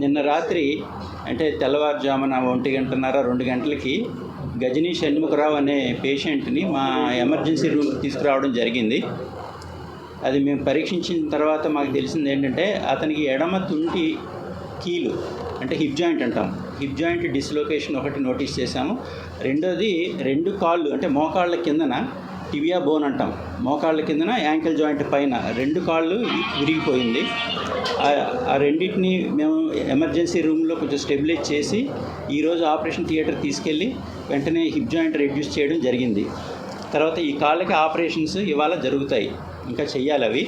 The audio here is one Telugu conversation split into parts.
నిన్న రాత్రి అంటే తెల్లవారుజామున 1:30 2 గంటలకి గజనీ షణ్ముఖరావు అనే పేషెంట్ని మా ఎమర్జెన్సీ రూమ్కి తీసుకురావడం జరిగింది. అది మేము పరీక్షించిన తర్వాత మాకు తెలిసింది ఏంటంటే అతనికి ఎడమ తుంటి కీలు అంటే హిప్ జాయింట్ అంటాం, హిప్ జాయింట్ డిస్లొకేషన్ ఒకటి నోటీస్ చేశాము. రెండోది 2 కాళ్ళు అంటే మోకాళ్ళ కిందన టిబియా బోన్ అంటాం, మోకాళ్ళ కిందన యాంకిల్ జాయింట్ పైన 2 కాళ్ళు విరిగిపోయింది. ఆ రెండింటిని మేము ఎమర్జెన్సీ రూమ్లో కొంచెం స్టెబిలైజ్ చేసి ఈరోజు ఆపరేషన్ థియేటర్ తీసుకెళ్ళి వెంటనే హిప్ జాయింట్ రెడ్యూస్ చేయడం జరిగింది. తర్వాత ఈ కాళ్ళకి ఆపరేషన్స్ ఇవాళ జరుగుతాయి, ఇంకా చెయ్యాలి అవి.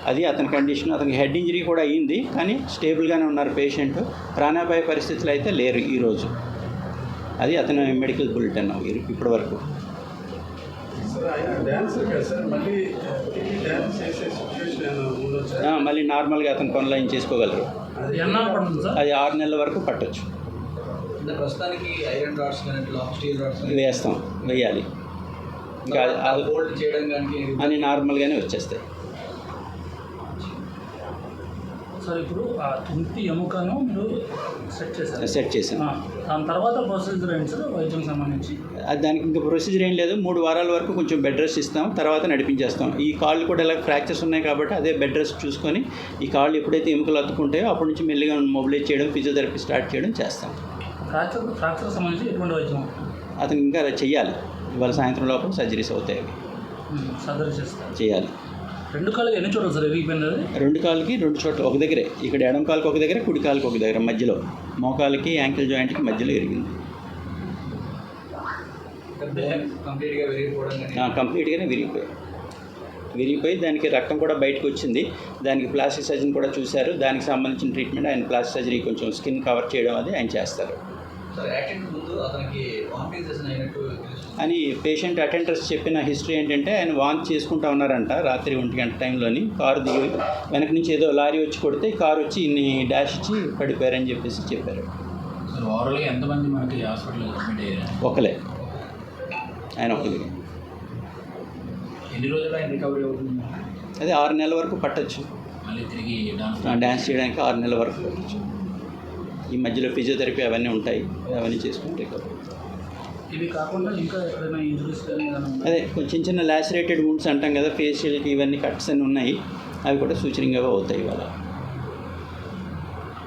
అది అతని కండిషన్. అతనికి హెడ్ ఇంజరీ కూడా అయ్యింది, కానీ స్టేబుల్గానే ఉన్నారు పేషెంట్. ప్రాణాపాయ పరిస్థితులు అయితే లేరు ఈరోజు. అది అతని మెడికల్ బులెటిన్ ఇప్పటి వరకు. మళ్ళీ నార్మల్గా అతను పనులు ఏం చేసుకోగలరు. అది 6 నెలల వరకు పట్టొచ్చు. వేస్తాం, వేయాలి. ఇంకా అన్ని నార్మల్గానే వచ్చేస్తాయి. సార్ ఇప్పుడు ఆ తుంటి ఎముకను మీరు సెట్ చేసాం. దాని తర్వాత ప్రొసీజర్ ఏంటి సార్ వైద్యం సంబంధించి? దానికి ఇంకా ప్రొసీజర్ ఏం లేదు. 3 వారాల వరకు కొంచెం బెడ్ రెస్ట్ ఇస్తాం, తర్వాత నడిపించేస్తాం. ఈ కాళ్ళు కూడా ఇలా ఫ్రాక్చర్స్ ఉన్నాయి కాబట్టి అదే బెడ్ రెస్ట్ చూసుకొని ఈ కాళ్ళు ఎప్పుడైతే ఎముకలు అతుక్కుంటాయో అప్పటి నుంచి మెల్లిగా మొబిలైజ్ చేయడం, ఫిజియోథెరపీ స్టార్ట్ చేయడం చేస్తాం. ఫ్రాక్చర్ సంబంధించి ఎటువంటి వైద్యం అతను ఇంకా చేయాలి. ఇవాళ సాయంత్రం లోపల సర్జరీస్ అవుతాయి, సర్జరీ చేస్తారు, చేయాలి. 2 కాళ్ళకి ఎన్ని చోట్ల సార్ విరిగిపోయింది? 2 కాళ్ళకి 2 చోట్ల, ఒక దగ్గరే. ఇక్కడ ఎడమ కాలుకి ఒక దగ్గర, కుడి కాలుకి ఒక దగ్గర, మధ్యలో మోకాలకి యాంకిల్ జాయింట్కి మధ్యలో ఇరిగింది. కంప్లీట్గానే విరిగిపోయి దానికి రక్తం కూడా బయటకు వచ్చింది. దానికి ప్లాస్టిక్ సర్జన్ కూడా చూశారు. దానికి సంబంధించిన ట్రీట్మెంట్ ఆయన ప్లాస్టిక్ సర్జరీ కొంచెం స్కిన్ కవర్ చేయడం అది ఆయన చేస్తారు అని పేషెంట్ అటెండర్స్ చెప్పిన హిస్టరీ ఏంటంటే ఆయన వాంత్ చేసుకుంటూ ఉన్నారంట రాత్రి 1 గంట టైంలోని. కారు దిగి వెనక నుంచి ఏదో లారీ వచ్చి కొడితే కారు వచ్చి ఇన్ని డాష్ ఇచ్చి పడిపోయారని చెప్పారు. ఎంతమంది మనకి హాస్పిటల్లో అడ్మిట్ అయ్యారు? ఒకలే, ఆయన ఒకరి. ఎన్ని రోజులు ఆయన రికవరీ అవుతుంది? అదే 6 నెలల వరకు పట్టచ్చు. మళ్ళీ తిరిగి డాన్స్ చేయడానికి 6 నెలల వరకు పట్టచ్చు. ఈ మధ్యలో ఫిజియోథెరపీ అవన్నీ ఉంటాయి, అవన్నీ చేసుకుని రికవరీ. ఇవి కాకుండా ఇంకా ఎక్కడైనా ఇంజరీస్ అదే కొంచెం చిన్న లాసిరేటెడ్ వూండ్స్ అంటాం కదా, ఫేషియల్కి ఇవన్నీ కట్స్ అన్నీ ఉన్నాయి, అవి కూడా సూచనగా అవుతాయి ఇవాళ.